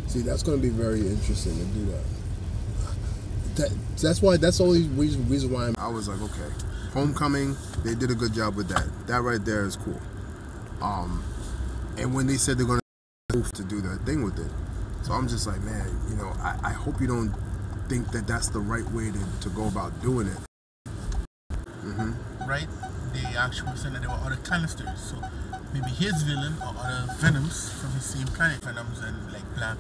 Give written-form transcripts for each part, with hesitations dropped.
See, that's going to be very interesting to do that. That's the only reason why I was like, okay, Homecoming, they did a good job with that. That right there is cool. And when they said they're going to do their thing with it, so I'm just like, man, you know, I hope you don't think that that's the right way to go about doing it. Right? They actually said that there were other canisters, so maybe his villain or other Venoms from his same planet, Venoms and like black,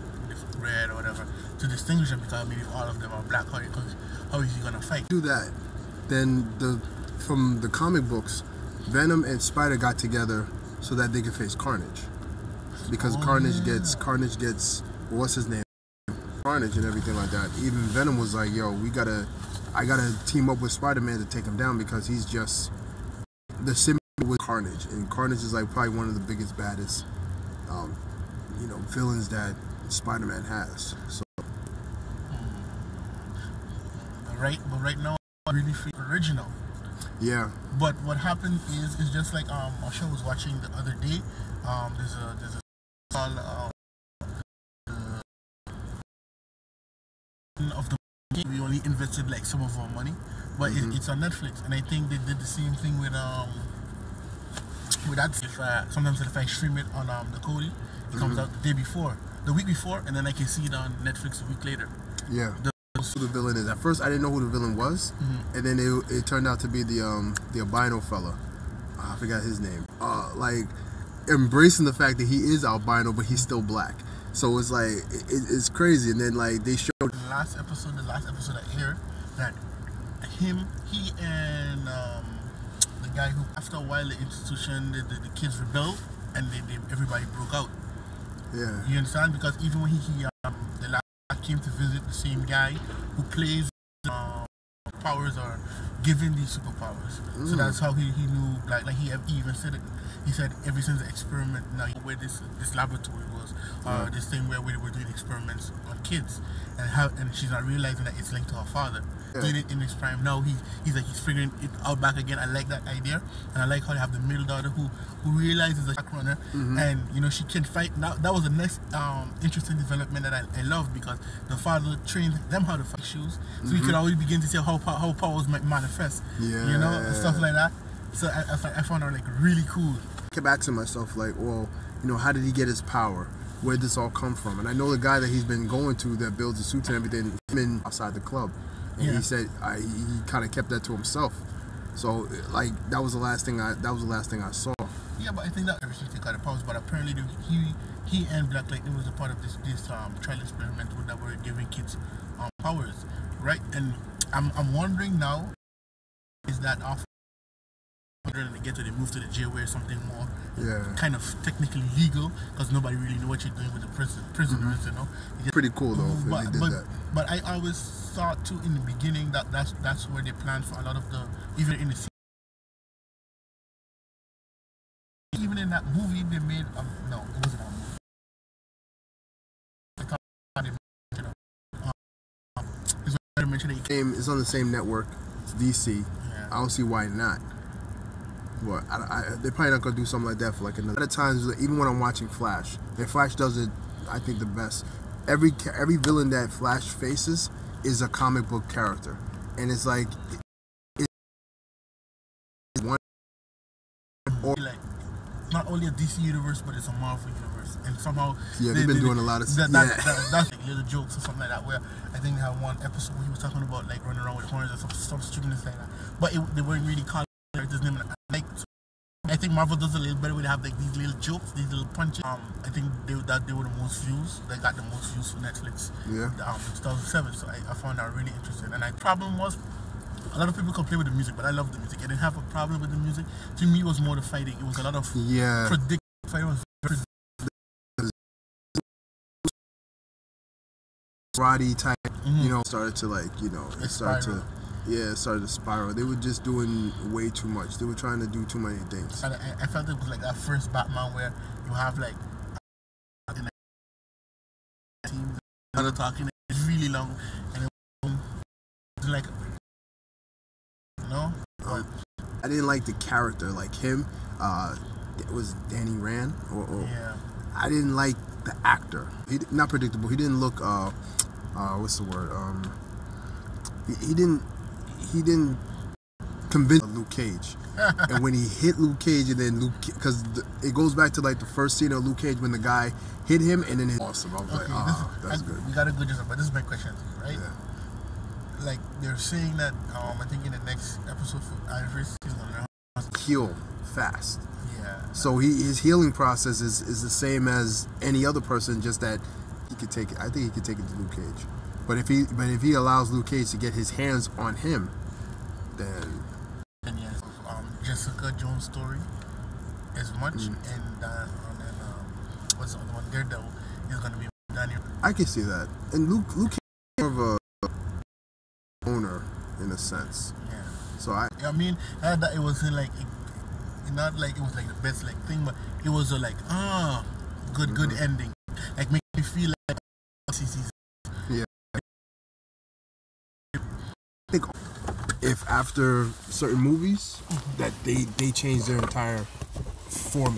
red or whatever, to distinguish them, because maybe all of them are black. How is he gonna fight? Do that, then from the comic books, Venom and Spider got together so that they could face Carnage, because Carnage gets what's his name, Carnage and everything like that. Even Venom was like, yo, I gotta team up with Spider-Man to take him down, because he's just the symbiote with Carnage, and Carnage is like probably one of the biggest, baddest, you know, villains that Spider-Man has. So but right now, really original. Yeah. But what happened is just like our show was watching the other day. There's a called of the game. We only invested like some of our money, but it's on Netflix, and I think they did the same thing with that. Sometimes if I stream it on the Kodi, it comes out the week before, and then I can see it on Netflix a week later. Yeah. Who the villain is. At first, I didn't know who the villain was, and then it turned out to be the albino fella. I forgot his name. Like embracing the fact that he is albino, but he's still black. So it's like it's crazy. And then like they showed the last episode I aired, that he and the guy who, after a while, the institution, the kids rebelled, and everybody broke out. Yeah. You understand? Because even when he the last came to visit, the same guy who plays powers are given these superpowers. So that's how he knew, like he even said it. He said ever since the experiment, now where this laboratory was, this thing where we were doing experiments on kids, and she's not realizing that it's linked to her father. Doing it in his prime. Now he's figuring it out back again. I like that idea, and I like how they have the middle daughter who realizes a track runner, and you know she can fight. Now that was the next interesting development that I loved, because the father trained them how to fight shoes, so we could always begin to see how powers might manifest. Yeah. You know, and stuff like that. So I found that like really cool. I kept asking myself, like, well, you know, how did he get his power? Where did this all come from? And I know the guy that he's been going to that builds the suits and everything, him outside the club. And he said he kind of kept that to himself. So like that was the last thing I saw. Yeah, but I think that everything got the powers. But apparently he and Black Lightning was a part of this trial experiment that were giving kids powers, right? And I'm wondering now, is that after they move to the jail where something more kind of technically legal, because nobody really knew what you're doing with the prisoners, you know. Pretty cool though. If they did that. But I always thought too in the beginning that that's where they planned for a lot of the, even in the even in that movie they made no, it wasn't a movie. I thought they mentioned it's on the same network. It's DC. I don't see why not. But they're probably not gonna do something like that for like another. At times, even when I'm watching Flash, and Flash does it, I think the best. Every villain that Flash faces is a comic book character, and it's like one or like not only a DC universe, but it's a Marvel universe, and somehow they've been doing a lot of that's like little jokes or something like that. Where I think they had one episode where he was talking about like running around with horns and stuff stupidness like that, but they weren't really calling characters' name. I think Marvel does a little better when they have like these little jokes, these little punches. I think they were the most views. They got the most views for Netflix. Yeah. 2007. So I found that really interesting. And the problem was, a lot of people complain with the music, but I love the music. I didn't have a problem with the music. To me, it was more the fighting. It was a lot of predictable fighting. Was very karate type. You know, started to like, you know, it started to spiral. They were just doing way too much. They were trying to do too many things. And I felt it was like that first Batman where you have like teams that are talking. It's really long, and it's like, you know. I didn't like the character, like him. It was Danny Rand, or I didn't like the actor. Not predictable. He didn't look. What's the word? He didn't convince Luke Cage. And when he hit Luke Cage, and then because it goes back to like the first scene of Luke Cage when the guy hit him, and then hit. Awesome. I was like, that's good. We got a good job, but this is my question to you, right? Yeah. Like they're saying that I think in the next episode for Iris, he's gonna heal fast. Yeah. So his healing process is the same as any other person, just that he could take it. I think he could take it to Luke Cage. But if he allows Luke Cage to get his hands on him, then. And yes, Jessica Jones' story as much, and what's the other one? Daredevil is gonna be Daniel. I can see that, and Luke Cage is more of a owner in a sense. Yeah. So I mean, that it wasn't like not like it was like the best like thing, but it was a like good ending, like make me feel like yeah. I think if after certain movies that they change their entire format.